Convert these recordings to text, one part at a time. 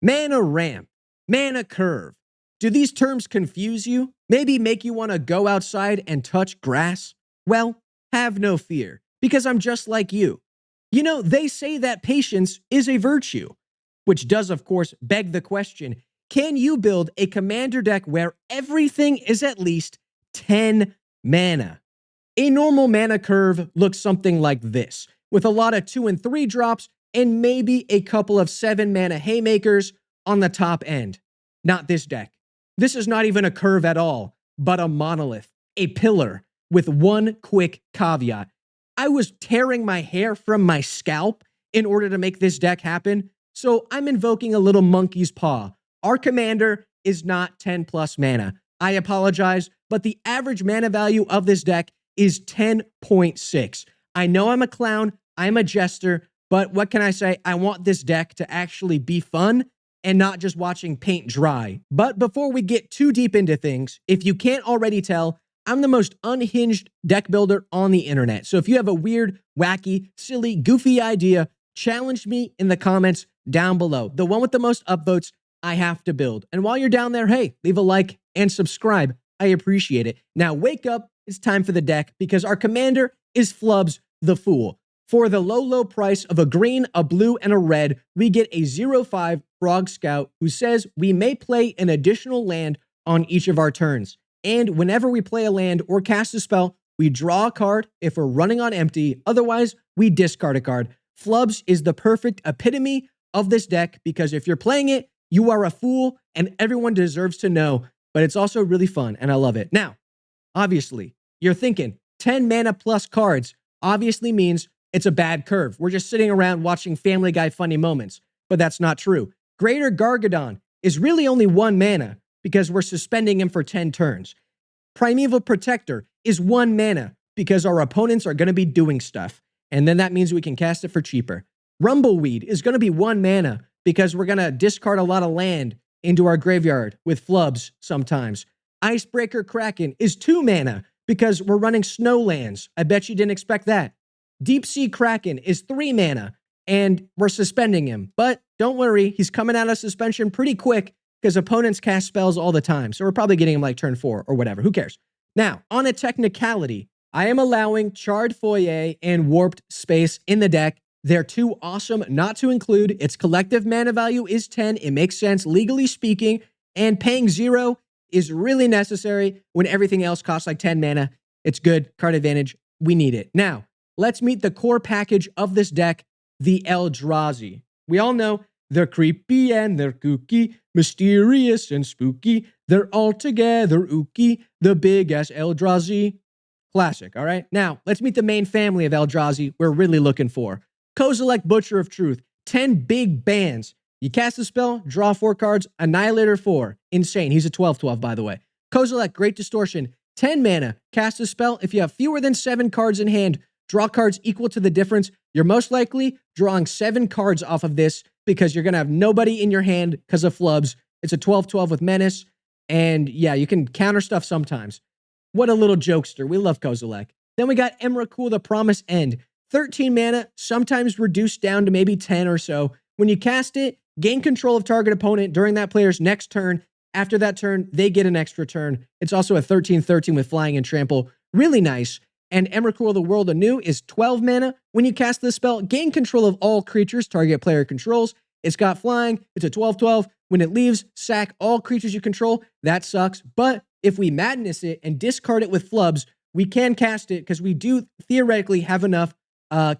Mana ramp, mana curve. Do these terms confuse you? Maybe make you want to go outside and touch grass? Well, have no fear, because I'm just like you. You know, they say that patience is a virtue, which does, of course, beg the question, can you build a commander deck where everything is at least 10 mana? A normal mana curve looks something like this, with a lot of 2 and 3 drops and maybe a couple of 7 mana haymakers on the top end. Not this deck. This is not even a curve at all, but a monolith, a pillar, with one quick caveat. I was tearing my hair from my scalp in order to make this deck happen, so I'm invoking a little monkey's paw. Our commander is not 10 plus mana. I apologize, but the average mana value of this deck is 10.6. I know I'm a clown, I'm a jester, but what can I say? I want this deck to actually be fun and not just watching paint dry. But before we get too deep into things, if you can't already tell, I'm the most unhinged deck builder on the internet. So if you have a weird, wacky, silly, goofy idea, challenge me in the comments down below. The one with the most upvotes, I have to build. And while you're down there, hey, leave a like and subscribe. I appreciate it. Now wake up. It's time for the deck because our commander is Flubs the Fool. For the low price of a green, a blue, and a red, we get a 0/5 Frog Scout who says we may play an additional land on each of our turns. And whenever we play a land or cast a spell, we draw a card if we're running on empty. Otherwise, we discard a card. Flubs is the perfect epitome of this deck because if you're playing it, you are a fool and everyone deserves to know. But it's also really fun and I love it. Now, obviously, you're thinking 10 mana plus cards obviously means it's a bad curve. We're just sitting around watching Family Guy funny moments, but that's not true. Greater Gargadon is really only 1 mana because we're suspending him for 10 turns. Primeval Protector is 1 mana because our opponents are going to be doing stuff, and then that means we can cast it for cheaper. Rumbleweed is going to be 1 mana because we're going to discard a lot of land into our graveyard with Flubs sometimes. Icebreaker Kraken is 2 mana because we're running Snowlands. I bet you didn't expect that. Deep Sea Kraken is 3 mana, and we're suspending him. But don't worry, he's coming out of suspension pretty quick because opponents cast spells all the time. So we're probably getting him like turn 4 or whatever. Who cares? Now, on a technicality, I am allowing Charred Foyer and Warped Space in the deck. They're too awesome not to include. Its collective mana value is 10. It makes sense, legally speaking. And paying 0 is really necessary when everything else costs like 10 mana. It's good. Card advantage. We need it. Now, let's meet the core package of this deck, the Eldrazi. We all know they're creepy and they're kooky, mysterious and spooky. They're all together ooky, the big-ass Eldrazi. Classic, all right? Now, let's meet the main family of Eldrazi we're really looking for. Kozilek, Butcher of Truth, 10 big bands. You cast a spell, draw 4 cards, Annihilator 4. Insane. He's a 12/12, by the way. Kozilek, Great Distortion, 10 mana. Cast a spell. If you have fewer than 7 cards in hand, draw cards equal to the difference. You're most likely drawing 7 cards off of this because you're going to have nobody in your hand because of Flubs. It's a 12/12 with Menace. And yeah, you can counter stuff sometimes. What a little jokester. We love Kozilek. Then we got Emrakul, the Promised End. 13 mana, sometimes reduced down to maybe 10 or so. When you cast it, gain control of target opponent during that player's next turn. After that turn, they get an extra turn. It's also a 13/13 with Flying and Trample. Really nice. And Emrakul, the World Anew, is 12 mana. When you cast this spell, gain control of all creatures target player controls. It's got flying. It's a 12/12. When it leaves, sack all creatures you control. That sucks. But if we madness it and discard it with Flubs, we can cast it because we do theoretically have enough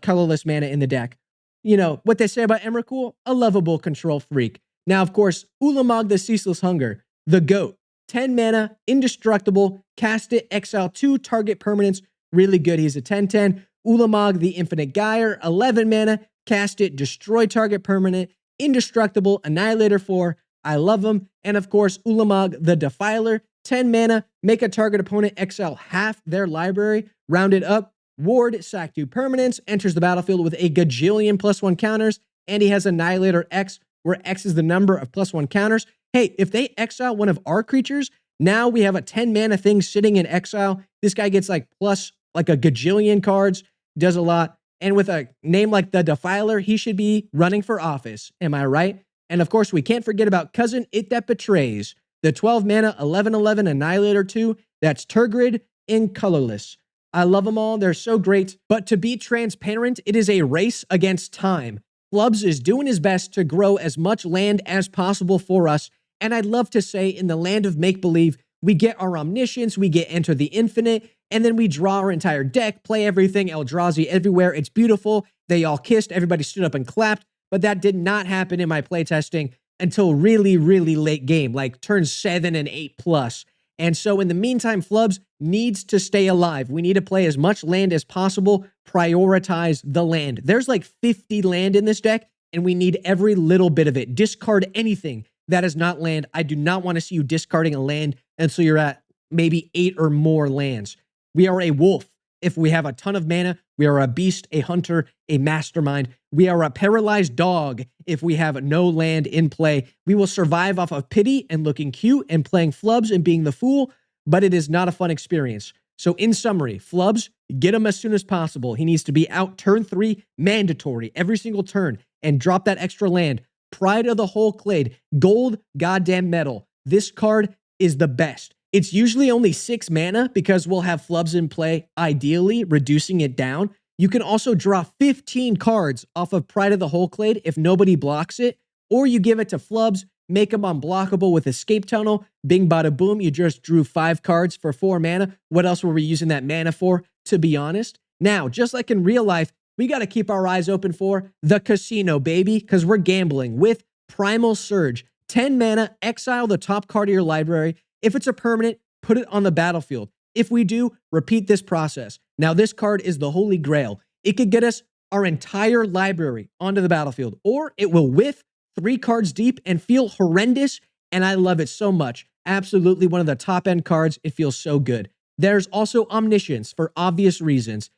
colorless mana in the deck. You know, what they say about Emrakul? A lovable control freak. Now, of course, Ulamog, the Ceaseless Hunger, the GOAT. 10 mana, indestructible. Cast it, exile 2 target permanents. Really good. He's a 10/10. Ulamog, the Infinite Gyre, 11 mana. Cast it, destroy target permanent. Indestructible, Annihilator 4. I love him. And of course, Ulamog, the Defiler, 10 mana. Make a target opponent exile half their library. Round it up. Ward, sack 2 permanents. Enters the battlefield with a gajillion +1 counters. And he has Annihilator X, where X is the number of +1 counters. Hey, if they exile one of our creatures, now we have a 10 mana thing sitting in exile. This guy gets like plus like a gajillion cards, does a lot. And with a name like the Defiler, he should be running for office. Am I right? And of course, we can't forget about Cousin It That Betrays, the 12 mana 11/11 Annihilator 2. That's Turgid in colorless. I love them all. They're so great. But to be transparent, it is a race against time. Flubs is doing his best to grow as much land as possible for us. And I'd love to say in the land of make-believe, we get our Omniscience, we get Enter the Infinite, and then we draw our entire deck, play everything, Eldrazi everywhere. It's beautiful. They all kissed. Everybody stood up and clapped. But that did not happen in my playtesting until really, really late game, like turn 7 and 8 plus. And so in the meantime, Flubs needs to stay alive. We need to play as much land as possible, prioritize the land. There's like 50 land in this deck, and we need every little bit of it. Discard anything that is not land. I do not want to see you discarding a land until you're at maybe 8 or more lands. We are a wolf if we have a ton of mana. We are a beast, a hunter, a mastermind. We are a paralyzed dog if we have no land in play. We will survive off of pity and looking cute and playing Flubs and being the fool, but it is not a fun experience. So in summary, Flubs, get him as soon as possible. He needs to be out turn 3, mandatory, every single turn, and drop that extra land. Pride of the Whole Clade, gold goddamn medal. This card is the best. It's usually only 6 mana because we'll have Flubs in play, ideally reducing it down. You can also draw 15 cards off of Pride of the Whole Clade if nobody blocks it, or you give it to Flubs, make them unblockable with Escape Tunnel, bing bada boom, you just drew 5 cards for 4 mana. What else were we using that mana for, to be honest? Now, just like in real life, we got to keep our eyes open for the casino, baby, because we're gambling with Primal Surge. 10 mana, exile the top card of your library. If it's a permanent, put it on the battlefield. If we do, repeat this process. Now, this card is the Holy Grail. It could get us our entire library onto the battlefield, or it will whiff 3 cards deep and feel horrendous, and I love it so much. Absolutely one of the top-end cards. It feels so good. There's also Omniscience for obvious reasons.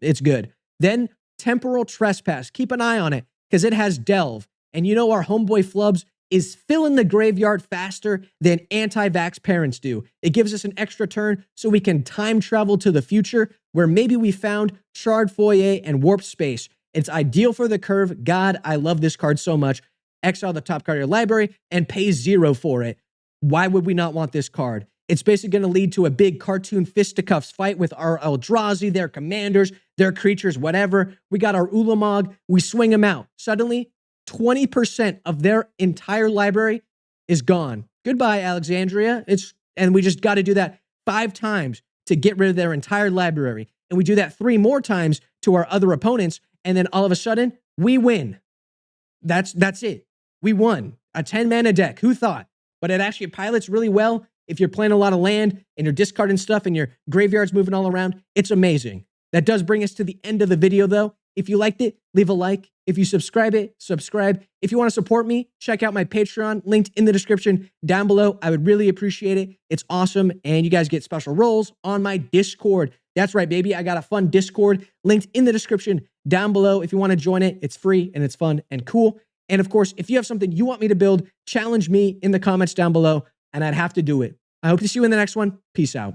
It's good. Then Temporal Trespass. Keep an eye on it because it has Delve. And you know our homeboy Flubs is filling the graveyard faster than anti-vax parents do. It gives us an extra turn so we can time travel to the future where maybe we found Shard Foyer and Warp Space. It's ideal for the curve. God, I love this card so much. Exile the top card of your library and pay 0 for it. Why would we not want this card? It's basically going to lead to a big cartoon fisticuffs fight with our Eldrazi, their commanders, their creatures, whatever. We got our Ulamog. We swing them out. Suddenly, 20% of their entire library is gone. Goodbye, Alexandria. And we just got to do that 5 times to get rid of their entire library. And we do that 3 more times to our other opponents. And then all of a sudden, we win. That's it. We won. A 10 mana deck. Who thought? But it actually pilots really well. If you're playing a lot of land and you're discarding stuff and your graveyard's moving all around, it's amazing. That does bring us to the end of the video, though. If you liked it, leave a like. If you subscribe. If you want to support me, check out my Patreon, linked in the description down below. I would really appreciate it. It's awesome, and you guys get special roles on my Discord. That's right, baby. I got a fun Discord linked in the description down below. If you want to join it, it's free, and it's fun and cool. And of course, if you have something you want me to build, challenge me in the comments down below, and I'd have to do it. I hope to see you in the next one. Peace out.